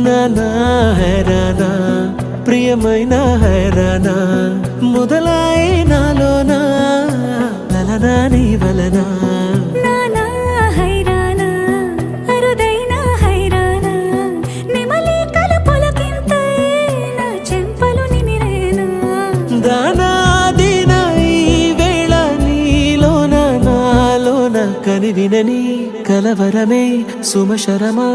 నానా హైరానా ప్రియమైన హైరానా మొదలాయి నాలోనా లలనా నీ వలనా నానా హైరానా అరుదైన హైరానా నెమలి కలుపులకింతై నా చెంపలు నిమిరేనా దానా దీనా ఈ వేళ నీలోన నాలోన కనివినని కలవరమే సుమశరమా